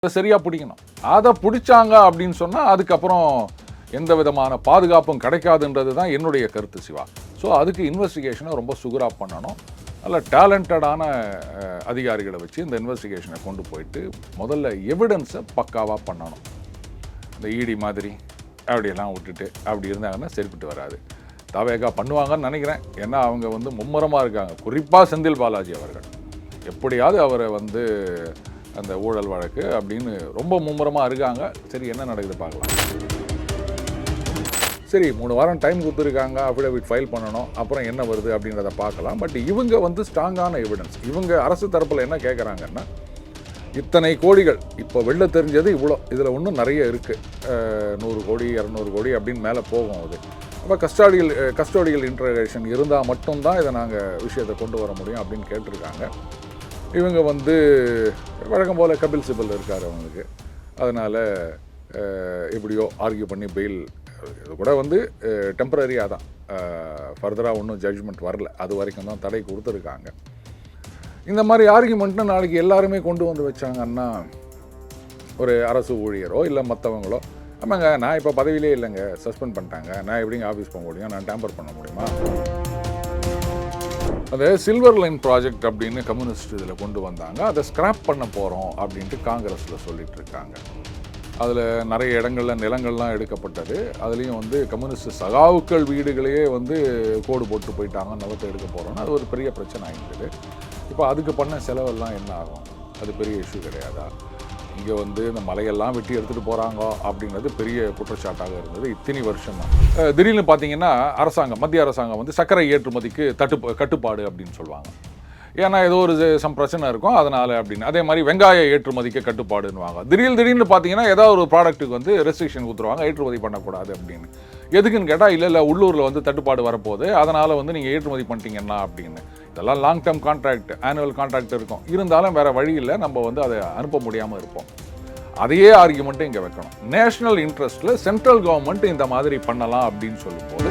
சரியா பிடிக்கணும். அதை பிடிச்சாங்க அப்படின்னு சொன்னால் அதுக்கப்புறம் எந்த விதமான பாதுகாப்பும் கிடைக்காதுன்றது தான் என்னுடைய கருத்து சிவா. ஸோ அதுக்கு இன்வெஸ்டிகேஷனை ரொம்ப சுகராக பண்ணணும். நல்ல டேலண்டடான அதிகாரிகளை வச்சு இந்த இன்வெஸ்டிகேஷனை கொண்டு போயிட்டு முதல்ல எவிடன்ஸை பக்காவாக பண்ணணும். இந்த இடி மாதிரி அப்படியெல்லாம் விட்டுட்டு அப்படி இருந்தாங்கன்னா சரிப்பட்டு வராது. தவேகா பண்ணுவாங்கன்னு நினைக்கிறேன். ஏன்னா அவங்க மும்முரமாக இருக்காங்க. குறிப்பாக செந்தில் பாலாஜி அவர்கள் எப்படியாவது அவரை அந்த ஊழல் வழக்கு அப்படின்னு ரொம்ப மும்முரமாக இருக்காங்க. சரி, என்ன நடக்குது பார்க்கலாம். சரி, 3 வாரம் டைம் கொடுத்துருக்காங்க, அஃபிடவிட் ஃபைல் பண்ணணும், அப்புறம் என்ன வருது அப்படின்றத பார்க்கலாம். பட் இவங்க ஸ்ட்ராங்கான எவிடன்ஸ். இவங்க அரசு தரப்பில் என்ன கேட்குறாங்கன்னா, இத்தனை கோடிகள் இப்போ வெளில தெரிஞ்சது இவ்வளோ, இதில் இன்னும் நிறைய இருக்குது, 100 கோடி 200 கோடி அப்படின்னு மேலே போகும். அது அப்போ கஸ்டோடியல் இன்ட்ரகேஷன் இருந்தால் மட்டும்தான் இதை நாங்கள் விஷயத்தை கொண்டு வர முடியும் அப்படின்னு கேட்டிருக்காங்க. இவங்க வழக்கம் போல் கபில் சிபல் இருக்கார் அவங்களுக்கு. அதனால் எப்படியோ ஆர்கியூ பண்ணி பெயில் இது கூட டெம்பரரியாக தான், ஃபர்தராக ஒன்றும் ஜட்ஜ்மெண்ட் வரல, அது வரைக்கும் தான் தடை கொடுத்துருக்காங்க. இந்த மாதிரி ஆர்கியூமெண்ட்னு நாளைக்கு எல்லாருமே கொண்டு வந்து வச்சாங்கன்னா, ஒரு அரசு ஊழியரோ இல்லை மற்றவங்களோ, ஆமாங்க நான் இப்போ பதவியிலே இல்லைங்க, சஸ்பெண்ட் பண்ணிட்டாங்க, நான் எப்படிங்க ஆஃபீஸ் போக முடியும், நான் டேம்பர் பண்ண முடியுமா? அந்த சில்வர் லைன் ப்ராஜெக்ட் அப்படின்னு கம்யூனிஸ்ட் இதில் கொண்டு வந்தாங்க. அதை ஸ்கிராப் பண்ண போகிறோம் அப்படின்ட்டு காங்கிரஸில் சொல்லிட்டு இருக்காங்க. அதில் நிறைய இடங்களில் நிலங்கள்லாம் எடுக்கப்பட்டது. அதுலேயும் கம்யூனிஸ்ட் சகாவுக்கள் வீடுகளையே கோடு போட்டு போயிட்டாங்க, நிலத்தை எடுக்க போகிறோன்னு அது ஒரு பெரிய பிரச்சனை ஆகிடுது. இப்போ அதுக்கு பண்ண செலவெல்லாம் என்ன ஆகும்? அது பெரிய இஷ்யூ கிடையாதா? இங்கே இந்த மலையெல்லாம் வெட்டி எடுத்துகிட்டு போகிறாங்க அப்படிங்கிறது பெரிய குற்றச்சாட்டாக இருந்தது இத்தனை வருஷமாக. திடீர்னு பார்த்தீங்கன்னா மத்திய அரசாங்கம் சர்க்கரை ஏற்றுமதிக்கு கட்டுப்பாடு அப்படின்னு சொல்லுவாங்க. ஏன்னா ஏதோ ஒரு பிரச்சனை இருக்கும் அதனால் அப்படின்னு. அதே மாதிரி வெங்காய ஏற்றுமதிக்கு கட்டுப்பாடுன்னுவாங்க. திடீர்னு பார்த்தீங்கன்னா ஏதாவது ஒரு ப்ராடக்ட்டுக்கு ரெஸ்ட்ரிக்ஷன் கொடுத்துருவாங்க, ஏற்றுமதி பண்ணக்கூடாது அப்படின்னு. எதுக்குன்னு கேட்டால் இல்லை உள்ளூரில் தட்டுப்பாடு வரப்போகுது, அதனால் நீங்கள் ஏற்றுமதி பண்ணிட்டீங்கன்னா அப்படின்னு. இதெல்லாம் long term contract, annual contract இருக்கும். இருந்தாலும் வேறு வழியில் நம்ம அதை அனுப்ப முடியாமல் இருப்போம். அதையே ஆர்கியூமெண்ட்டு இங்கே வைக்கணும். நேஷனல் இன்ட்ரெஸ்ட்டில் சென்ட்ரல் கவர்மெண்ட் இந்த மாதிரி பண்ணலாம் அப்படின்னு சொல்லும்போது,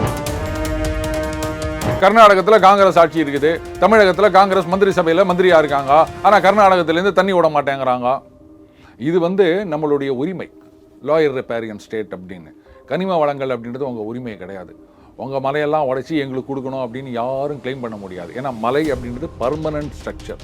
கர்நாடகத்தில் காங்கிரஸ் ஆட்சி இருக்குது, தமிழகத்தில் காங்கிரஸ் மந்திரி சபையில் மந்திரியாக இருக்காங்க, ஆனால் கர்நாடகத்திலேருந்து தண்ணி விட மாட்டேங்கிறாங்க. இது நம்மளுடைய உரிமை, லாயர் ரிப்பேரியன் ஸ்டேட் அப்படின்னு. கனிம வளங்கள் அப்படின்றது உங்கள் உரிமை கிடையாது. உங்கள் மலையெல்லாம் உடைச்சி எங்களுக்கு கொடுக்கணும் அப்படின்னு யாரும் கிளைம் பண்ண முடியாது. ஏன்னா மலை அப்படின்றது பர்மனன்ட் ஸ்ட்ரக்சர்.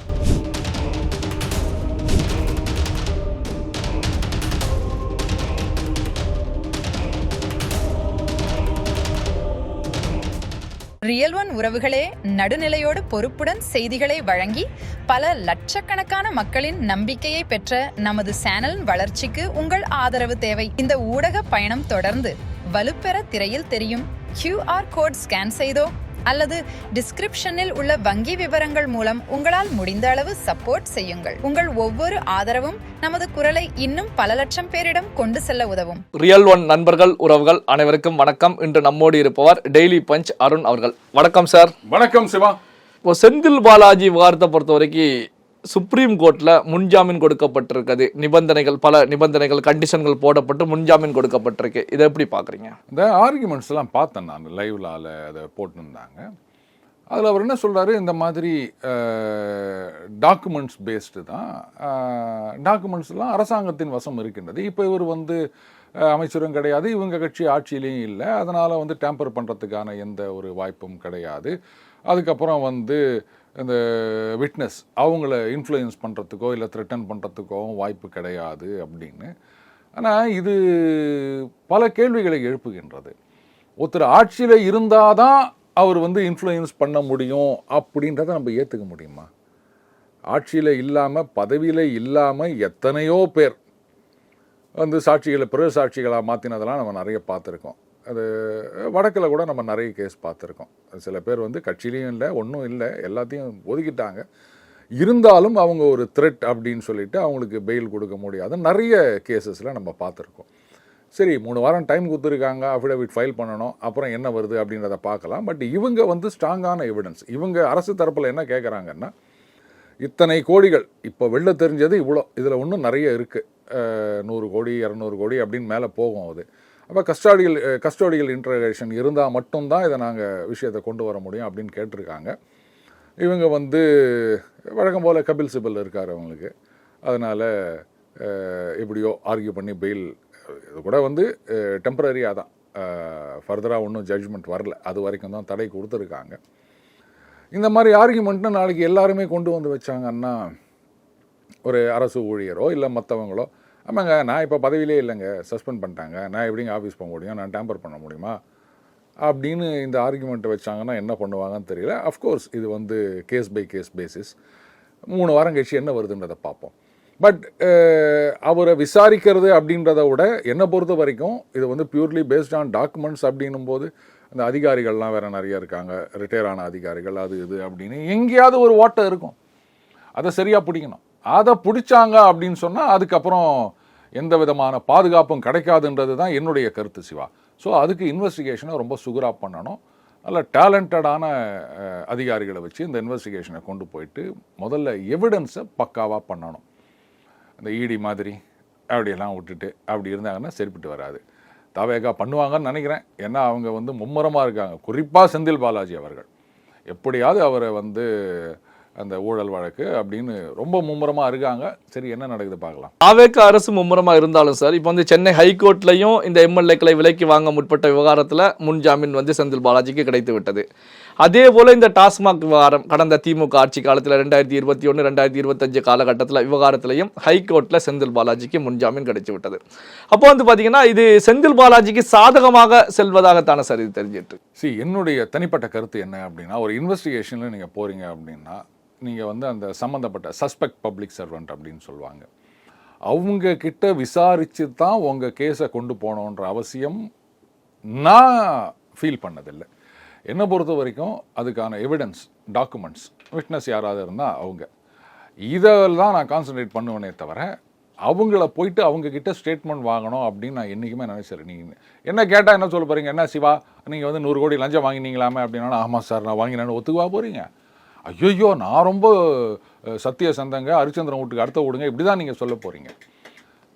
ரியல் ஒன் உறவுகளே, நடுநிலையோடு பொறுப்புடன் செய்திகளை வழங்கி பல லட்சக்கணக்கான மக்களின் நம்பிக்கையை பெற்ற நமது சேனல் வளர்ச்சிக்கு உங்கள் ஆதரவு தேவை. இந்த ஊடக பயணம் தொடர்ந்து வலுப்பெற திரையில் தெரியும் QR கோட் ஸ்கேன் செய்தோ அல்லது டிஸ்கிரிப்ஷனில் உள்ள வங்கி விவரங்கள் மூலம் உங்களால் முடிந்த அளவு சப்போர்ட் செய்யுங்கள். உங்கள் ஒவ்வொரு ஆதரவும் நமது குரலை இன்னும் பல லட்சம் பேரிடம் கொண்டு செல்ல உதவும். ரியல் ஒன் நண்பர்கள் உறவுகள் அனைவருக்கும் வணக்கம். இன்று நம்மோடு இருப்பவர் டெய்லி பஞ்ச் அருண் அவர்கள். வணக்கம் சார். வணக்கம் சிவா. இப்போ செந்தில் பாலாஜி விவகாரத்தை பொறுத்த வரைக்கும் சுப்ரீம் கோர்ட்டில் முன்ஜாமீன் கொடுக்கப்பட்டிருக்குது. பல நிபந்தனைகள் கண்டிஷன்கள் போடப்பட்டு முன்ஜாமீன் கொடுக்கப்பட்டிருக்கு. இதை எப்படி பார்க்குறீங்க? இந்த ஆர்குமெண்ட்ஸ் எல்லாம் பார்த்தேன் நான், லைவ்ல அதை போட்டுருந்தாங்க. அதில் அவர் என்ன சொல்கிறாரு, இந்த மாதிரி டாக்குமெண்ட்ஸ் பேஸ்டு தான், டாக்குமெண்ட்ஸ்லாம் அரசாங்கத்தின் வசம் இருக்கின்றது. இப்போ இவர் அமைச்சரும் கிடையாது, இவங்க கட்சி ஆட்சியிலையும் இல்லை, அதனால் டேம்பர் பண்ணுறதுக்கான எந்த ஒரு வாய்ப்பும் கிடையாது. அதுக்கப்புறம் இந்த விட்னஸ் அவங்கள இன்ஃப்ளூயன்ஸ் பண்ணுறதுக்கோ இல்லை த்ரெட்டன் பண்ணுறதுக்கோ வாய்ப்பு கிடையாது அப்படின்னு. ஆனால் இது பல கேள்விகளை எழுப்புகின்றது. ஒருத்தர் ஆட்சியில் இருந்தால் தான் அவர் இன்ஃப்ளூயன்ஸ் பண்ண முடியும் அப்படின்றத நம்ம ஏற்றுக்க முடியுமா? ஆட்சியில் இல்லாமல் பதவியில் இல்லாமல் எத்தனையோ பேர் சாட்சிகளை பிற சாட்சிகளாக மாற்றினதெல்லாம் நம்ம நிறைய பார்த்துருக்கோம். அது வடக்கில் கூட நம்ம நிறைய கேஸ் பார்த்துருக்கோம். சில பேர் கட்சியிலையும் இல்லை, ஒன்றும் இல்லை, எல்லாத்தையும் ஒதுக்கிட்டாங்க. இருந்தாலும் அவங்க ஒரு த்ரெட் அப்படின்னு சொல்லிட்டு அவங்களுக்கு பெயில் கொடுக்க முடியாத நிறைய கேசஸில் நம்ம பார்த்துருக்கோம். சரி, 3 வாரம் டைம் கொடுத்துருக்காங்க, அஃபிடவிட் ஃபைல் பண்ணணும், அப்புறம் என்ன வருது அப்படின்றத பார்க்கலாம். பட் இவங்க ஸ்ட்ராங்கான எவிடன்ஸ். இவங்க அரசு தரப்பில் என்ன கேட்குறாங்கன்னா, இத்தனை கோடிகள் இப்போ வெளில தெரிஞ்சது இவ்வளோ, இதில் இன்னும் நிறைய இருக்குது, 100 கோடி 200 கோடி அப்படின்னு மேலே போகும். அது அப்போ கஸ்டோடியல் இன்ட்ரகேஷன் இருந்தால் மட்டும்தான் இதை நாங்கள் விஷயத்தை கொண்டு வர முடியும் அப்படின்னு கேட்டிருக்காங்க. இவங்க வழக்கம் போல் கபில் சிபல் இருக்கார் அவங்களுக்கு. அதனால் எப்படியோ ஆர்கியூ பண்ணி பெயில் இது கூட வந்து டெம்பரரியாக தான், ஃபர்தராக ஒன்றும் ஜட்ஜ்மெண்ட் வரல, அது வரைக்கும் தான் தடை கொடுத்துருக்காங்க. இந்த மாதிரி ஆர்கியூமெண்ட்னு நாளைக்கு எல்லாருமே கொண்டு வந்து வச்சாங்கன்னா, ஒரு அரசு ஊழியரோ இல்லை மற்றவங்களோ, ஆமாங்க நான் இப்போ பதவியிலே இல்லைங்க, சஸ்பெண்ட் பண்ணிட்டாங்க, நான் எப்படிங்க ஆஃபீஸ் போக முடியும், நான் டேம்பர் பண்ண முடியுமா அப்படின்னு இந்த ஆர்கியூமெண்ட்டை வச்சாங்கன்னா என்ன பண்ணுவாங்கன்னு தெரியல. அஃப்கோர்ஸ் இது வந்து கேஸ் பை கேஸ் பேசிஸ், 3 வாரம் கழிச்சு என்ன வருதுன்றதை பார்ப்போம். பட் அவரை விசாரிக்கிறது அப்படின்றத விட என்னை பொறுத்த வரைக்கும் இது வந்து பியூர்லி பேஸ்ட் ஆன் டாக்குமெண்ட்ஸ் அப்படின்னும் போது அந்த அதிகாரிகள்லாம் வேறு நிறைய இருக்காங்க, ரிட்டையர் ஆன அதிகாரிகள், அது இது அப்படின்னு எங்கேயாவது ஒரு ஓட்டை இருக்கும், அதை சரியாக பிடிக்கணும். அதை பிடிச்சாங்க அப்படின்னு சொன்னால் அதுக்கப்புறம் எந்த விதமான பாதுகாப்பும் கிடைக்காதுன்றது தான் என்னுடைய கருத்து சிவா. ஸோ அதுக்கு இன்வெஸ்டிகேஷனை ரொம்ப சுகராக பண்ணணும், நல்ல டேலண்டடான அதிகாரிகளை வச்சு இந்த இன்வெஸ்டிகேஷனை கொண்டு போயிட்டு முதல்ல எவிடன்ஸை பக்காவாக பண்ணணும். அந்த இடி மாதிரி அப்படியெல்லாம் விட்டுட்டு அப்படி இருந்தாங்கன்னா சரிப்பட்டு வராது. தாவேகா பண்ணுவாங்கன்னு நினைக்கிறேன், ஏன்னா அவங்க வந்து மும்முரமாக இருக்காங்க. குறிப்பாக செந்தில் பாலாஜி அவர்கள் எப்படியாவது அவரை வந்து அந்த ஊழல் வழக்கு அப்படின்னு ரொம்ப மும்முரமாக இருக்காங்க. சரி, என்ன நடக்குது பார்க்கலாம். தாவேகா அரசு மும்முரமா இருந்தாலும் சார், இப்போ வந்து சென்னை ஹைகோர்ட்லையும் இந்த எம்எல்ஏக்களை விலைக்கு வாங்க முற்பட்ட விவகாரத்தில் முன்ஜாமீன் வந்து செந்தில் பாலாஜிக்கு கிடைத்து விட்டது. அதே போல இந்த டாஸ்மாக் விவகாரம் கடந்த திமுக ஆட்சி காலத்தில் 2021 2025 காலகட்டத்தில் விவகாரத்திலையும் ஹைகோர்ட்டில் செந்தில் பாலாஜிக்கு முன்ஜாமீன் கிடைச்சி விட்டது. அப்போ வந்து பார்த்தீங்கன்னா இது செந்தில் பாலாஜிக்கு சாதகமாக செல்வதாகத்தானே சார் இது தெரிஞ்சிட்டு? என்னுடைய தனிப்பட்ட கருத்து என்ன அப்படின்னா, ஒரு இன்வெஸ்டிகேஷனில் நீங்கள் போகிறீங்க அப்படின்னா நீங்கள் வந்து அந்த சம்மந்தப்பட்ட சஸ்பெக்ட் பப்ளிக் சர்வெண்ட் அப்படின்னு சொல்லுவாங்க, அவங்க கிட்ட விசாரித்து தான் உங்கள் கேஸை கொண்டு போகணுன்ற அவசியம் நான் ஃபீல் பண்ணதில்லை. என்னை பொறுத்த வரைக்கும் அதுக்கான எவிடன்ஸ், டாக்குமெண்ட்ஸ், விட்னஸ் யாராவது இருந்தால் அவங்க இதெல்லாம் நான் கான்சன்ட்ரேட் பண்ணுவேனே தவிர அவங்கள போயிட்டு அவங்கக்கிட்ட ஸ்டேட்மெண்ட் வாங்கணும் அப்படின்னு நான் என்றைக்குமே நினைச்சிருக்கேன். நீங்கள் என்ன கேட்டால் என்ன சொல்ல போகிறீங்க, என்ன சிவா நீங்கள் வந்து 100 கோடி லஞ்சம் வாங்கினீங்களாமே அப்படின்னா, ஆமாம் சார் நான் வாங்கினேன்னு ஒத்துக்குவா போகிறீங்க? ஐயோ நான் ரொம்ப சத்திய சந்தங்க, ஹரிச்சந்திரன் வீட்டுக்கு அடுத்த விடுங்க, இப்படி தான் நீங்கள் சொல்ல போகிறீங்க.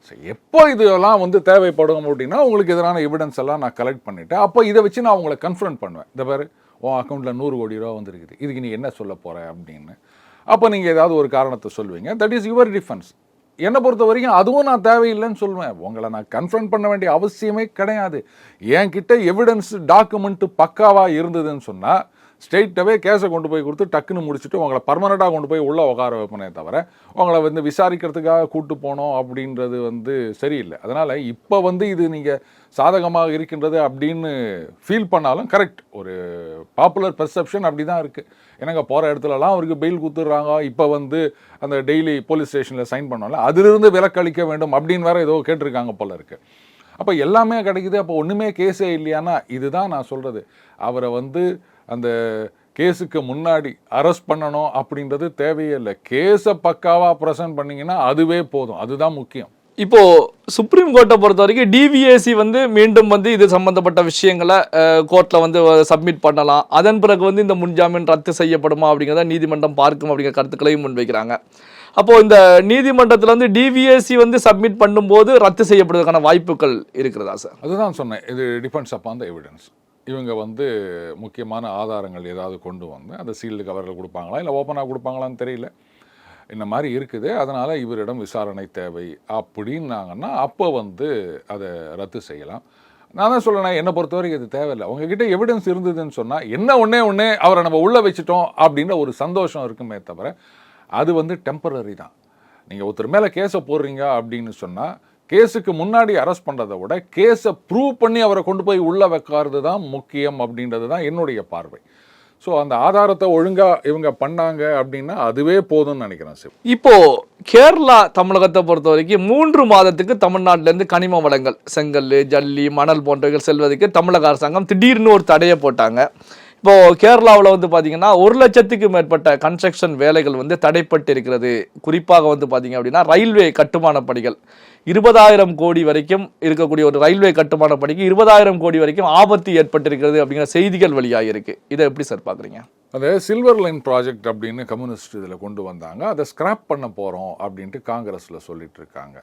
சரி, எப்போ இதெல்லாம் வந்து தேவைப்படும் அப்படின்னா உங்களுக்கு எதிரான எவிடன்ஸ் எல்லாம் நான் கலெக்ட் பண்ணிவிட்டேன், அப்போ இதை வச்சு நான் உங்களை கன்ஃபரண்ட் பண்ணுவேன். இந்த பேர் உன் அக்கௌண்ட்டில் 100 கோடி ரூபா வந்துருக்குது, இதுக்கு நீ என்ன சொல்ல போகிற அப்படின்னு. அப்போ நீங்கள் ஏதாவது ஒரு காரணத்தை சொல்லுவீங்க, தட் இஸ் யுவர் டிஃபென்ஸ். என்னை பொறுத்த வரைக்கும் அதுவும் நான் தேவையில்லைன்னு சொல்லுவேன். உங்களை நான் கன்ஃபரண்ட் பண்ண வேண்டிய அவசியமே கிடையாது. என்கிட்ட எவிடன்ஸ் டாக்குமெண்ட்டு பக்காவாக இருந்ததுன்னு சொன்னால் ஸ்ட்ரெயிட்டாகவே கேஸை கொண்டு போய் கொடுத்து டக்குன்னு முடிச்சுட்டு உங்களை பர்மனெண்ட்டாக கொண்டு போய் உள்ளே உட்கார வைப்பனே தவிர உங்களை வந்து விசாரிக்கிறதுக்காக கூட்டு போனோம் அப்படின்றது வந்து சரியில்லை. அதனால் இப்போ வந்து இது நீங்கள் சாதகமாக இருக்கின்றது அப்படின்னு ஃபீல் பண்ணாலும் கரெக்ட், ஒரு பாப்புலர் பெர்செப்ஷன் அப்படி தான் இருக்குது. எனக்கு போகிற இடத்துலலாம் அவருக்கு பெயில் கொடுத்துட்றாங்க, இப்போ வந்து அந்த டெய்லி போலீஸ் ஸ்டேஷனில் சைன் பண்ணோம்ல அதிலிருந்து விலக்களிக்க வேண்டும் அப்படின்னு வேறு ஏதோ கேட்டிருக்காங்க போல இருக்குது. அப்போ எல்லாமே கிடைக்குது, அப்போ ஒன்றுமே கேஸே இல்லையானா இதுதான் நான் சொல்கிறது. அவரை வந்து அந்த கேஸுக்கு முன்னாடி அரெஸ்ட் பண்ணணும் அப்படின்றது தேவையே இல்லை. கேஸை பக்காவாக ப்ரெசென்ட் பண்ணிங்கன்னா அதுவே போதும், அதுதான் முக்கியம். இப்போ சுப்ரீம் கோர்ட்டை பொறுத்த வரைக்கும் டிவிஎஸ்சி வந்து மீண்டும் வந்து இது சம்பந்தப்பட்ட விஷயங்களை கோர்ட்டில் வந்து சப்மிட் பண்ணலாம், அதன் பிறகு வந்து இந்த முன்ஜாமீன் ரத்து செய்யப்படுமா அப்படிங்கிறத நீதிமன்றம் பார்க்கும் அப்படிங்கிற கருத்துக்களையும் முன்வைக்கிறாங்க. அப்போ இந்த நீதிமன்றத்தில் வந்து டிவிஎஸ்சி வந்து சப்மிட் பண்ணும்போது ரத்து செய்யப்படுவதற்கான வாய்ப்புகள் இருக்கிறதா சார்? அதுதான் சொன்னேன், இது டிபெண்ட்ஸ் அப்பான் த எவிடன்ஸ். இவங்க வந்து முக்கியமான ஆதாரங்கள் ஏதாவது கொண்டு வந்து அந்த சீல்டு கவரில் கொடுப்பாங்களா இல்லை ஓப்பனாக கொடுப்பாங்களான்னு தெரியல, இந்த மாதிரி இருக்குது, அதனால் இவரிடம் விசாரணை தேவை அப்படின்னாங்கன்னா அப்போ வந்து அதை ரத்து செய்யலாம். நான் தான் சொல்கிறேன், என்னை பொறுத்த வரைக்கும் இது தேவையில்லை. உங்ககிட்ட எவிடன்ஸ் இருந்ததுன்னு சொன்னால் என்ன ஒன்றே அவரை நம்ம உள்ளே வச்சுட்டோம் அப்படின்ற ஒரு சந்தோஷம் இருக்குமே தவிர அது வந்து டெம்பரரி தான். நீங்கள் ஒருத்தர் மேலே கேஸை போடுறீங்க அப்படின்னு சொன்னால் கேஸுக்கு முன்னாடி அரெஸ்ட் பண்ணுறதை விட கேஸை ப்ரூவ் பண்ணி அவரை கொண்டு போய் உள்ளே வைக்கிறது தான் முக்கியம் அப்படின்றது தான் என்னுடைய பார்வை. ஸோ அந்த ஆதாரத்தை ஒழுங்காக இவங்க பண்ணாங்க அப்படின்னா அதுவே போதும்னு நினைக்கிறேன் சார். இப்போ கேரளா தமிழகத்தை பொறுத்த வரைக்கும் 3 மாதத்துக்கு தமிழ்நாட்டிலேருந்து கனிம வளங்கள், செங்கல், ஜல்லி, மணல் போன்றவைகள் செல்வதற்கு தமிழக அரசாங்கம் திடீர்னு ஒரு தடையை போட்டாங்க. இப்போ கேரளாவில் வந்து பார்த்தீங்கன்னா 1 லட்சத்துக்கு மேற்பட்ட கன்ஸ்ட்ரக்ஷன் வேலைகள் வந்து தடைப்பட்டு இருக்கிறது. குறிப்பாக வந்து பார்த்தீங்க அப்படின்னா ரயில்வே கட்டுமான பணிகள் 20,000 கோடி வரைக்கும் இருக்கக்கூடிய ஒரு ரயில்வே கட்டுமான பணிக்கு 20,000 கோடி வரைக்கும் ஆபத்து ஏற்பட்டிருக்கிறது அப்படிங்கிற செய்திகள் வெளியாக இருக்கு. இதை எப்படி சார் பார்க்குறீங்க? அந்த சில்வர் லைன் ப்ராஜெக்ட் அப்படின்னு கம்யூனிஸ்ட் இதில் கொண்டு வந்தாங்க, அதை ஸ்கிராப் பண்ண போகிறோம் அப்படின்ட்டு காங்கிரஸில் சொல்லிட்டு இருக்காங்க.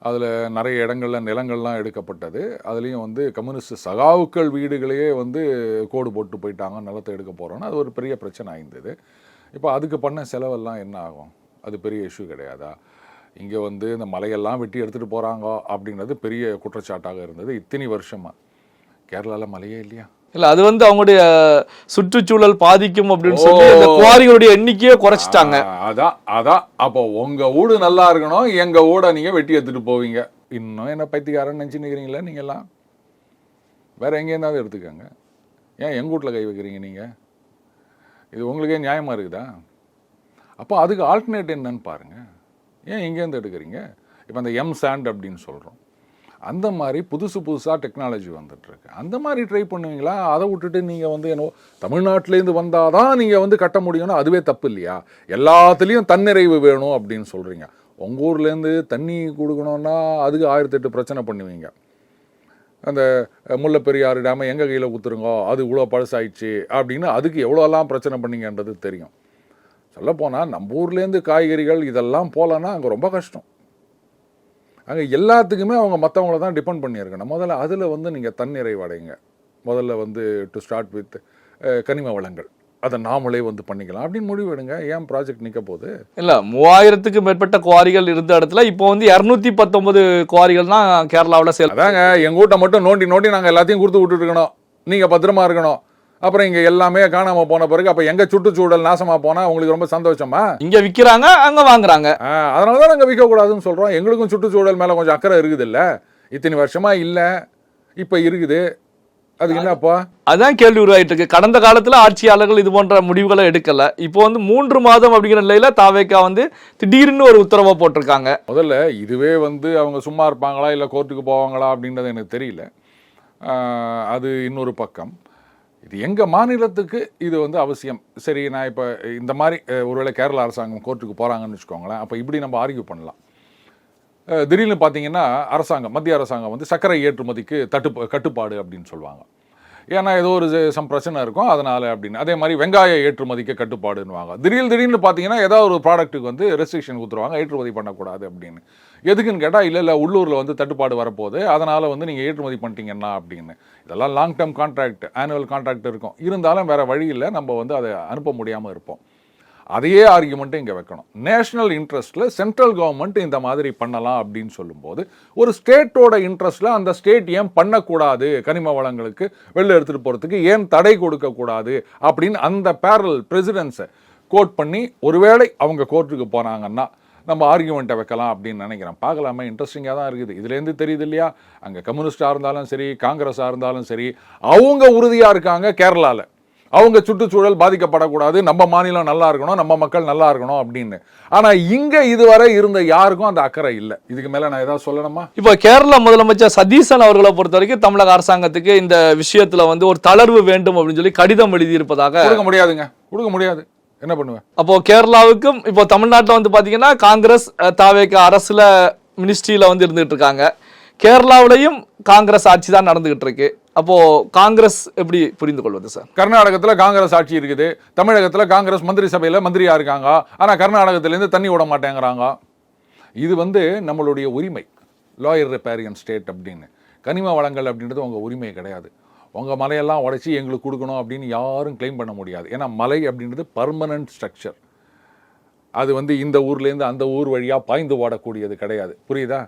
அதில் நிறைய இடங்களில் நிலங்கள்லாம் எடுக்கப்பட்டது. அதுலேயும் வந்து கம்யூனிஸ்ட் சகாவுக்கள் வீடுகளையே வந்து கோடு போட்டு போயிட்டாங்க, நிலத்தை எடுக்க போகிறோன்னு அது ஒரு பெரிய பிரச்சனை ஆயிருந்தது. இப்போ அதுக்கு பண்ண செலவெல்லாம் என்ன ஆகும்? அது பெரிய இஷ்யூ கிடையாதா? இங்கே வந்து இந்த மலையெல்லாம் வெட்டி எடுத்துகிட்டு போகிறாங்க அப்படின்றது பெரிய குற்றச்சாட்டாக இருந்தது இத்தனை வருஷமாக. கேரளாவில் மலையே இல்லையா? இல்ல அது வந்து அவங்களுடைய சுற்றுச்சூழல் பாதிக்கும் அப்படின்னு சொல்லி இந்த குவாரிகளுடைய எண்ணிக்கையை குறைச்சிட்டாங்க. அதான் அப்போ உங்க ஊடு நல்லா இருக்கணும், எங்க ஊட நீங்க வெட்டி எடுத்துட்டு போவீங்க. இன்னும் என்ன பைத்தியக்காரன் நினைச்சுக்கிறீங்களா நீங்க எல்லாம்? வேற எங்கேயாவது எடுத்துக்கங்க. ஏன் எங்க வீட்டில் கை வைக்கிறீங்க நீங்க? இது உங்களுக்கே நியாயமா இருக்குதா? அப்போ அதுக்கு ஆல்டர்னேட் என்னன்னு பாருங்க. ஏன் எங்கேருந்து எடுக்கிறீங்க? இப்போ அந்த சாண்ட் அப்படின்னு சொல்றோம், அந்த மாதிரி புதுசாக டெக்னாலஜி வந்துட்டுருக்கு. அந்த மாதிரி ட்ரை பண்ணுவீங்களா? அதை விட்டுட்டு நீங்கள் வந்து என்ன தமிழ்நாட்டிலேருந்து வந்தால் தான் நீங்கள் வந்து கட்ட முடியும்னா அதுவே தப்பு இல்லையா? எல்லாத்துலேயும் தன்னிறைவு வேணும் அப்படின்னு சொல்கிறீங்க. உங்கள் ஊர்லேருந்து தண்ணி கொடுக்கணுன்னா அதுக்கு 1008 பிரச்சனை பண்ணுவீங்க. அந்த முல்லைப்பெரியாறு டேமை எங்கள் கையில் கொடுத்துருங்கோ, அது இவ்வளோ பழசாயிடுச்சு அப்படின்னு அதுக்கு எவ்வளோலாம் பிரச்சனை பண்ணீங்கன்றது தெரியும். சொல்லப்போனால் நம்ம ஊர்லேருந்து காய்கறிகள் இதெல்லாம் போகலன்னா அங்கே ரொம்ப கஷ்டம். அங்கே எல்லாத்துக்குமே அவங்க மற்றவங்கள தான் டிபெண்ட் பண்ணியிருக்கணும். முதல்ல அதில் வந்து நீங்கள் தன்னிறைவு அடைங்க. முதல்ல வந்து டு ஸ்டார்ட் வித் கனிம வளங்கள், அதை நாமளே வந்து பண்ணிக்கலாம் அப்படின்னு முடிவு எடுங்க. ஏன் ப்ராஜெக்ட் நிற்க போகுது? இல்லை, 3000க்கு மேற்பட்ட குவாரிகள் இருந்த இடத்துல இப்போ வந்து 219 குவாரிகள் தான் கேரளாவில் சேல். அதாங்க எங்கள் வீட்டை மட்டும் நோண்டி நாங்கள் எல்லாத்தையும் கொடுத்து விட்டுட்டு இருக்கணும். நீங்கள் பத்திரமா இருக்கணும். அப்புறம் இங்கே எல்லாமே காணாமல் போன பிறகு அப்போ எங்கள் சுற்றுச்சூழல் நாசமாக போனால் உங்களுக்கு ரொம்ப சந்தோஷமா? இங்கே விற்கிறாங்க, அங்கே வாங்குறாங்க. அதனால தான் நாங்கள் விற்கக்கூடாதுன்னு சொல்கிறோம். எங்களுக்கும் சுற்றுச்சூழல் மேலே கொஞ்சம் அக்கறை இருக்குது. இல்லை இத்தனை வருஷமாக இல்லை, இப்போ இருக்குது. அது என்னப்பா? அதான் கேள்வி உருவாயிட்டு இருக்கு. கடந்த காலத்தில் ஆட்சியாளர்கள் இது போன்ற முடிவுகளை எடுக்கல. இப்போ வந்து 3 மாதம் அப்படிங்கிற நிலையில தாவேக்கா வந்து திடீர்னு ஒரு உத்தரவை போட்டிருக்காங்க. முதல்ல இதுவே வந்து அவங்க சும்மா இருப்பாங்களா இல்லை கோர்ட்டுக்கு போவாங்களா அப்படின்றது எனக்கு தெரியல. அது இன்னொரு பக்கம். இது எங்கள் மாநிலத்துக்கு இது வந்து அவசியம். சரி, நான் இப்போ இந்த மாதிரி ஒருவேளை கேரளா அரசாங்கம் கோர்ட்டுக்கு போகிறாங்கன்னு வச்சுக்கோங்களேன். அப்போ இப்படி நம்ம ஆர்கியூ பண்ணலாம். திடீர்னு பார்த்தீங்கன்னா மத்திய அரசாங்கம் வந்து சர்க்கரை ஏற்றுமதிக்கு கட்டுப்பாடு அப்படின்னு சொல்லுவாங்க. ஏன்னா ஏதோ ஒரு சம் பிரச்சனை இருக்கும் அதனால் அப்படின்னு. அதே மாதிரி வெங்காய ஏற்றுமதிக்கு கட்டுப்பாடுன்னுவாங்க. திடீர்னு பார்த்தீங்கன்னா ஏதாவது ஒரு ப்ராடக்ட்டுக்கு வந்து ரெஸ்ட்ரிக்ஷன் கொடுத்துருவாங்க, ஏற்றுமதி பண்ணக்கூடாது அப்படின்னு. எதுக்குன்னு கேட்டால் இல்லை உள்ளூரில் வந்து தட்டுப்பாடு வரப்போகுது, அதனால் வந்து நீங்கள் ஏற்றுமதி பண்ணிட்டீங்கன்னா அப்படின்னு. இதெல்லாம் long term contract, annual contract இருக்கும். இருந்தாலும் வேறு வழியில் நம்ம வந்து அதை அனுப்ப முடியாமல் இருப்போம். அதையே ஆர்கியூமெண்ட்டு இங்கே வைக்கணும். நேஷனல் இன்ட்ரெஸ்ட்டில் சென்ட்ரல் கவர்மெண்ட் இந்த மாதிரி பண்ணலாம் அப்படின்னு சொல்லும்போது ஒரு ஸ்டேட்டோட இன்ட்ரெஸ்ட்டில் அந்த ஸ்டேட் ஏன் பண்ணக்கூடாது, கனிம வளங்களுக்கு வெளில எடுத்துகிட்டு போகிறதுக்கு ஏன் தடை கொடுக்கக்கூடாது அப்படின்னு அந்த பேரல் பிரசிடென்ஸை கோட் பண்ணி ஒருவேளை அவங்க கோர்ட்டுக்கு போனாங்கன்னா நம்ம ஆர்கியூமெண்ட்டை வைக்கலாம் அப்படின்னு நினைக்கிறேன். பார்க்கலாமே, இன்ட்ரெஸ்டிங்காக தான் இருக்குது. இதுலேருந்து தெரியுது இல்லையா, அங்கே கம்யூனிஸ்டாக இருந்தாலும் சரி, காங்கிரஸாக இருந்தாலும் சரி, அவங்க உறுதியாக இருக்காங்க கேரளாவில். அவங்க சுற்றுச்சூழல் பாதிக்கப்படக்கூடாது, நம்ம மாநிலம் நல்லா இருக்கணும், நம்ம மக்கள் நல்லா இருக்கணும் அப்படின்னு. ஆனால் இங்கே இதுவரை இருந்த யாருக்கும் அந்த அக்கறை இல்லை. இதுக்கு மேலே நான் ஏதாவது சொல்லணுமா? இப்போ கேரளா முதலமைச்சர் சதீசன் அவர்களை பொறுத்த வரைக்கும் தமிழக அரசாங்கத்துக்கு இந்த விஷயத்தில் வந்து ஒரு தளர்வு வேண்டும் அப்படின்னு சொல்லி கடிதம் எழுதியிருப்பதாக. கொடுக்க முடியாதுங்க, கொடுக்க முடியாது. என்ன பண்ணுவேன்? அப்போ கேரளாவுக்கும் இப்போ தமிழ்நாட்டில் வந்து பார்த்தீங்கன்னா காங்கிரஸ் தாவேக்கா அரசுல மினிஸ்ட்ரியில் வந்து இருந்துகிட்டு இருக்காங்க. கேரளாவிலையும் காங்கிரஸ் ஆட்சி தான் நடந்துகிட்டு இருக்கு. அப்போ காங்கிரஸ் எப்படி புரிந்து கொள்வது சார்? கர்நாடகத்தில் காங்கிரஸ் ஆட்சி இருக்குது, தமிழகத்தில் காங்கிரஸ் மந்திரி சபையில் மந்திரியா இருக்காங்க. ஆனால் கர்நாடகத்திலேருந்து தண்ணி விட மாட்டேங்கிறாங்க. இது வந்து நம்மளுடைய உரிமை, லாயர் ரிப்பேரியன் ஸ்டேட் அப்படின்னு. கனிம வளங்கள் அப்படின்றது உங்கள் உரிமை கிடையாது. உங்கள் மலையெல்லாம் உடைச்சி எங்களுக்கு கொடுக்கணும் அப்படின்னு யாரும் கிளைம் பண்ண முடியாது. ஏன்னா மலை அப்படின்றது பர்மனன்ட் ஸ்ட்ரக்சர். அது வந்து இந்த ஊர்லேருந்து அந்த ஊர் வழியாக பாய்ந்து ஓடக்கூடியது கிடையாது. புரியுதா?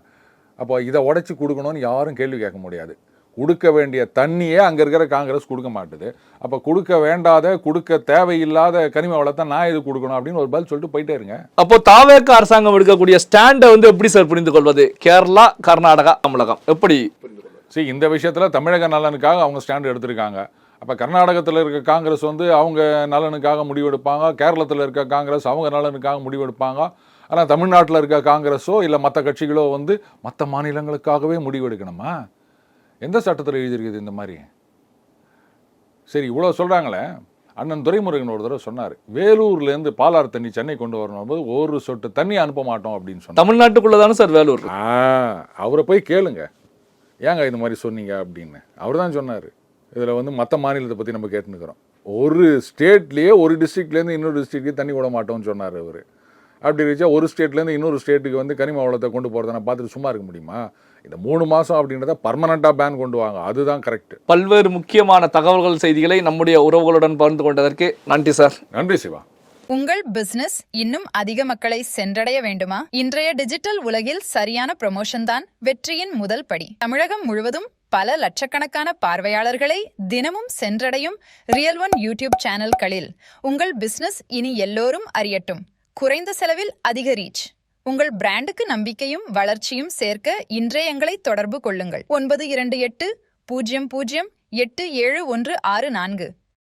அப்போ இதை உடைச்சி கொடுக்கணும்னு யாரும் கேள்வி கேட்க முடியாது. கொடுக்க வேண்டிய தண்ணியே அங்கே இருக்கிற காங்கிரஸ் கொடுக்க மாட்டுது. அப்போ கொடுக்க வேண்டாத, கொடுக்க தேவையில்லாத கனிம வளத்தை நான் எது கொடுக்கணும் அப்படின்னு ஒரு பதில் சொல்லிட்டு போயிட்டே இருங்க. அப்போ தாவேக்கா அரசாங்கம் எடுக்கக்கூடிய ஸ்டாண்டை வந்து எப்படி சார் புரிந்து கொள்வது? கேரளா, கர்நாடகா, தமிழகம் எப்படி புரிந்து கொள்வது? சரி, இந்த விஷயத்தில் தமிழக நலனுக்காக அவங்க ஸ்டாண்டு எடுத்திருக்காங்க. அப்போ கர்நாடகத்தில் இருக்க காங்கிரஸ் வந்து அவங்க நலனுக்காக முடிவெடுப்பாங்க, கேரளத்தில் இருக்க காங்கிரஸ் அவங்க நலனுக்காக முடிவெடுப்பாங்க. ஆனால் தமிழ்நாட்டில் இருக்க காங்கிரஸோ இல்லை மற்ற கட்சிகளோ வந்து மற்ற மாநிலங்களுக்காகவே முடிவெடுக்கணுமா? எந்த சட்டத்தில் எழுதியிருக்குது இந்த மாதிரி? சரி, இவ்வளோ சொல்கிறாங்களே. அண்ணன் துரைமுருகன் ஒரு தடவை சொன்னார், வேலூர்லேருந்து பாலாறு தண்ணி சென்னை கொண்டு வரணும் போது ஒரு சொட்டு தண்ணி அனுப்ப மாட்டோம் அப்படின்னு சொன்னார். தமிழ்நாட்டுக்குள்ளே தானே சார் வேலூர்? அவரை போய் கேளுங்க, ஏங்க இந்த மாதிரி சொன்னீங்க அப்படின்னு. அவர் தான் சொன்னார். இதில் வந்து மற்ற மாநிலத்தை பற்றி நம்ம கேட்டுனுக்கிறோம். ஒரு ஸ்டேட்லேயே ஒரு டிஸ்ட்ரிக்ட்லேருந்து இன்னொரு டிஸ்ட்ரிக்ட்லேயே தண்ணி விட மாட்டோம்னு சொன்னார் அவர். அப்படி இருந்துச்சா ஒரு ஸ்டேட்லேருந்து இன்னொரு ஸ்டேட்டுக்கு வந்து கனிம வளத்தை கொண்டு போகிறத நான் பார்த்துட்டு சும்மா இருக்க முடியுமா? இந்த 3 மாதம் அப்படின்றத பர்மனெண்ட்டாக பேன் கொண்டு வாங்க, அதுதான் கரெக்ட். பல்வேறு முக்கியமான தகவல்கள், செய்திகளை நம்முடைய உறவுகளுடன் பகிர்ந்து கொண்டதற்கு நன்றி சார். நன்றி சிவா. உங்கள் பிசினஸ் இன்னும் அதிக மக்களை சென்றடைய வேண்டுமா? இன்றைய டிஜிட்டல் உலகில் சரியான ப்ரமோஷன் தான் வெற்றியின் முதல் படி. தமிழகம் முழுவதும் பல லட்சக்கணக்கான பார்வையாளர்களை தினமும் சென்றடையும் ரியல் ஒன் யூடியூப் சேனல்களில் உங்கள் பிசினஸ் இனி எல்லோரும் அறியட்டும். குறைந்த செலவில் அதிக ரீச். உங்கள் பிராண்டுக்கு நம்பிக்கையும் வளர்ச்சியும் சேர்க்க இன்றே எங்களை தொடர்பு கொள்ளுங்கள். 9280087164